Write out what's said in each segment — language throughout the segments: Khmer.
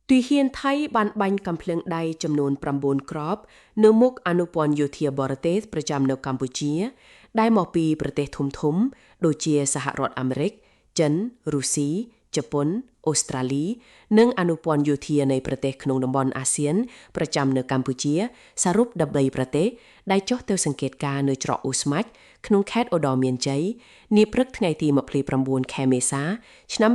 Tuy nhiên Tháiបានបាញ់កំភ្លើងដៃចំនួន9គ្រាប់នៅមុខអនុព័ន្ធយោធាបរទេសប្រចាំនៅកម្ពុជាដែលមកពីប្រទេសធំៗដូចជាសហរដ្ឋអាមេរិកចិនរុស្ស៊ីជប៉ុនអូស្ត្រាលីនិងអនុព័ន្ធយោធានៃប្រទេសក្នុងតំបន់អាស៊ានប្រចាំនៅកម្ពុជាសរុប13ប្រទេសដែលចុះទៅសង្កេតការណ៍នៅច្រកអូស្មាច់ក្នុងខេត្តឧត្តរមានជ័យនាព្រឹកថ្ងៃទី29ខែមេសាឆ្នាំ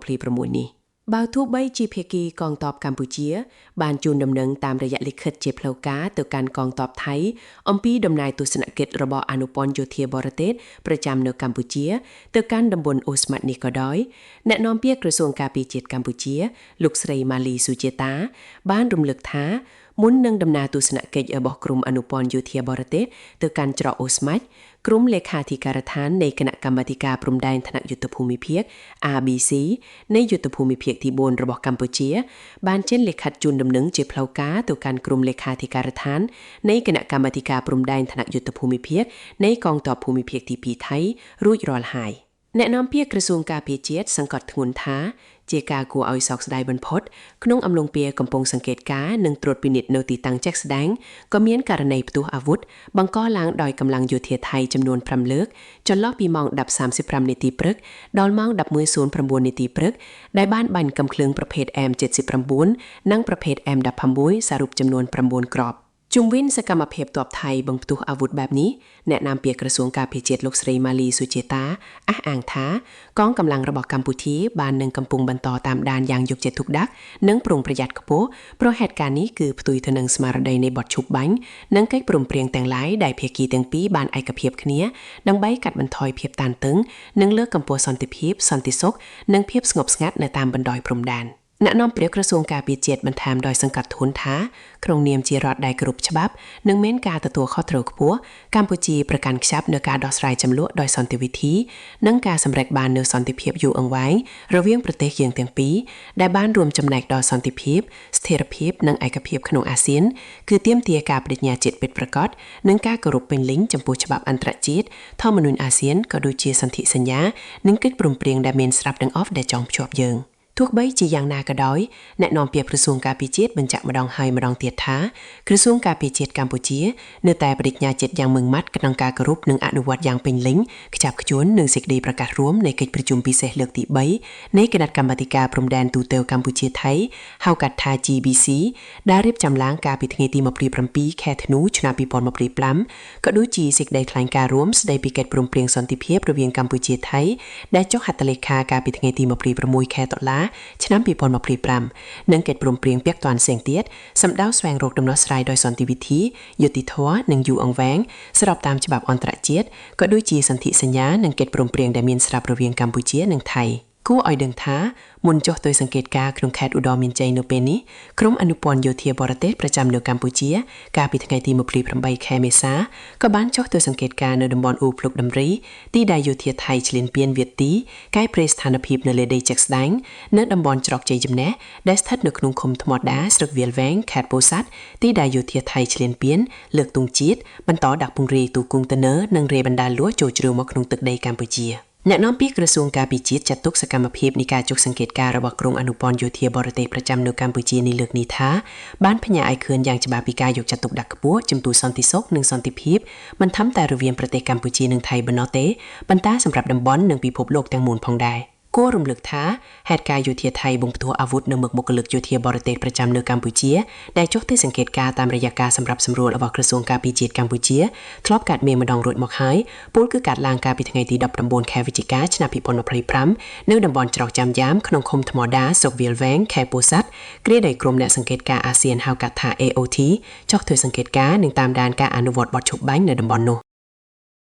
2026នេះបើទោះបីជាភាគីកងទ័ពកម្ពុជាបានជូនដំណឹងតាមរយៈលិខិតជាផ្លូវការទៅកាន់កងទ័ពថៃអំពីដំណើរទស្សនកិច្ចរបស់អនុព័ន្ធយោធាបរទេសប្រចាំនៅកម្ពុជាទៅកាន់តំបន់អូស្មាត់នេះក៏ដោយអ្នកនាំពាក្យក្រសួងការពារជាតិកម្ពុជាលោកស្រីម៉ាលីស៊ូជេតាបានរំលឹកថាមុននឹងដំណើរទស្សនកិច្ចរបស់ក្រុមអនុព័ន្ធយោធាបរទេសទៅកាន់ច្រកអូស្មាច់ក្រុមលេខាធិការដ្ឋាននៃគណៈកម្មាធិការព្រំដែនថ្នាក់យុទ្ធភូមិភាគ RBC នៃយុទ្ធភូមិភាគទី4របស់កម្ពុជាបានចេញលិខិតជូនដំណឹងជាផ្លូវការទៅកាន់ក្រុមលេខាធិការដ្ឋាននៃគណៈកម្មាធិការព្រំដែនថ្នាក់យុទ្ធភូមិភាគនៃកងទ័ពភូមិភាគទី2ថៃរួចរាល់ហើយអ្នកនាំពាក្យក្រសួងការពារជាតិសង្កត់ធ្ងន់ថាជាការគួរឲ្យសោកស្ដាយបំផុតក្នុងអំឡុងពេលកំពុងសង្កេតការណ៍និងត្រួតពិនិត្យនៅទីតាំងជាក់ស្ដែងក៏មានករណីផ្ទុះអាវុធបង្កឡើងដោយកម្លាំងយោធាថៃចំនួន5លើកចន្លោះពីម៉ោង 10:35 នាទីព្រឹកដល់ម៉ោង 11:09 នាទីព្រឹកដែលបានបាញ់កាំភ្លើងប្រភេទ M79 និងប្រភេទ M16 សរុបចំនួន9គ្រាប់ជុំវិញសកម្មភាពទ័ពថៃបង្ផ្ទុះអាវុធបែបនេះអ្នកនាំពាក្យក្រសួងការពារជាតិលោកស្រីម៉ាលីស៊ូជេតាអះអាងថាកងកម្លាំងរបស់កម្ពុជាបាននឹងកំពុងបន្តតាមដានយ៉ាងយកចិត្តទុកដាក់និងប្រុងប្រយ័ត្នខ្ពស់ព្រោះហេតុការណ៍នេះគឺផ្ទុយទៅនឹងស្មារតីនៃបទឈប់បាញ់និងកិច្ចព្រមព្រៀងទាំងឡាយដែលភាគីទាំងពីរបានឯកភាពគ្នាដើម្បីកាត់បន្ថយភាពតានតឹងនិងលើកកម្ពស់សន្តិភាពសន្តិសុខនិងភាពស្ងប់ស្ងាត់នៅតាមបណ្ដោយព្រំដែនអ្នកនាំពាក្យក្រសួងការពារជាតិបន្ថែមដោយសង្កត់ធ្ងន់ថាក្នុងនាមជារដ្ឋដែលគោរពច្បាប់និងមានការទទួលខុសត្រូវខ្ពស់កម្ពុជាប្រកាន់ខ្ជាប់នូវការដោះស្រាយចំនួនដោយសន្តិវិធីនិងការសម្រេចបាននូវសន្តិភាពយូរអង្វែងរវាងប្រទេសយើងទាំងពីរដែលបានរួមចំណែកដល់សន្តិភាពស្ថិរភាពនិងឯកភាពក្នុងអាស៊ានគឺទាមទារការបដិញ្ញាចិត្តពិតប្រាកដនិងការគោរពពេញលេញចំពោះច្បាប់អន្តរជាតិធម្មនុញ្ញអាស៊ានក៏ដូចជាសន្ធិសញ្ញានិងកិច្ចព្រមព្រៀងដែលមានស្រាប់ទាំងអស់ដែលចងភ្ជាប់យើងទោះបីជាយ៉ាងណាក៏ដោយអ្នកនាំពាក្យក្រសួងការពារជាតិបញ្ជាក់ម្ដងហើយម្ដងទៀតថាក្រសួងការពារជាតិកម្ពុជានៅតែបដិញ្ញាចិត្តយ៉ាងម៉ឺងម៉ាត់ក្នុងការគោរពនិងអនុវត្តយ៉ាងពេញលេញខ្ជាប់ខ្ជួននឹងសេចក្តីប្រកាសរួមនៃកិច្ចប្រជុំពិសេសលើកទី3នៃគណៈកម្មាធិការព្រំដែនទូតកម្ពុជាថៃហៅកាត់ថា GBC ដែលរៀបចំឡើងកាលពីថ្ងៃទី27ខែធ្នូឆ្នាំ2025ក៏ដូចជាសេចក្តីថ្លែងការណ៍រួមស្តីពីកិច្ចព្រមព្រៀងសន្តិភាពរវាងកម្ពុជាថៃដែលចុះហត្ថលេខាកាលពីថ្ងៃទី26ខែតុលាឆ្នាំ2025និងកិច្ចព្រមព្រៀងពាក់ព័ន្ធផ្សេងទៀតសម្ដៅស្វែងរកដំណោះស្រាយដោយសន្តិវិធីយុត្តិធម៌និងយូរអង្វែងស្របតាមច្បាប់អន្តរជាតិក៏ដូចជាសន្ធិសញ្ញានិងកិច្ចព្រមព្រៀងដែលមានស្រាប់រវាងកម្ពុជានិងថៃគួរឲ្យដឹងថាមុនចុះទៅសង្កេតការណ៍ក្នុងខេត្តឧត្តរមានជ័យនៅពេលនេះក្រុមអនុព័ន្ធយោធាបរទេសប្រចាំនៅកម្ពុជាកាលពីថ្ងៃទី28ខែមេសាក៏បានចុះទៅសង្កេតការណ៍នៅតំបន់អ៊ូភ្លុកដំរីទីដែលយោធាថៃឈ្លានពានវាទីកែប្រែស្ថានភាពនៅលើដីជាក់ស្ដែងនៅតំបន់ច្រកជ័យជំនះដែលស្ថិតនៅក្នុងឃុំថ្មដាស្រុកវាលវែងខេត្តពោធិ៍សាត់ទីដែលយោធាថៃឈ្លានពានលើកទង់ជាតិបន្តដាក់ពង្រាយទូកុងតឺន័រនិងរេបណ្ដាលួចចូលជ្រៅមកក្នុងទឹកដីកម្ពុជាអ្នកនាំពាក្យក្រសួងការពារជាតិចាត់ទុកសកម្មភាពនៃការចុះសង្កេតការណ៍របស់ក្រុមអនុព័ន្ធយោធាបរទេសប្រចាំនៅកម្ពុជានេះលើកនេះថាបានផ្ញើឲ្យឃើញយ៉ាងច្បាស់ពីការយកចិត្តទុកដាក់ខ្ពស់ចំពោះសន្តិសុខនិងសន្តិភាពមិនត្រឹមតែរវាងប្រទេសកម្ពុជានិងថៃប៉ុណ្ណោះទេប៉ុន្តែសម្រាប់តំបន់និងពិភពលោកទាំងមូលផងដែរគួររំលឹកថាហេតុការណ៍យោធាថៃបង្ផ្ទុះអាវុធនៅមុខបុគ្គលិកយោធាបរទេសប្រចាំនៅកម្ពុជាដែលចុះទៅសង្កេតការណ៍តាមរយៈការសម្រាប់សម្រួលរបស់ក្រសួងការពារជាតិកម្ពុជាធ្លាប់កើតមានម្ដងរួចមកហើយពលគឺកាត់ឡើងកាលពីថ្ងៃទី19ខែវិច្ឆិកាឆ្នាំ2025នៅតំបន់ច្រកចាំយ៉ាមក្នុងឃុំថ្មដាស្រុកវាលវែងខេត្តពោធិ៍សាត់គ្រាដែលក្រុមអ្នកសង្កេតការណ៍អាស៊ានហៅកាត់ថា AOT ចុះទៅសង្កេតការណ៍និងតាមដានការអនុវត្តបទឈប់បាញ់នៅតំបន់នោះ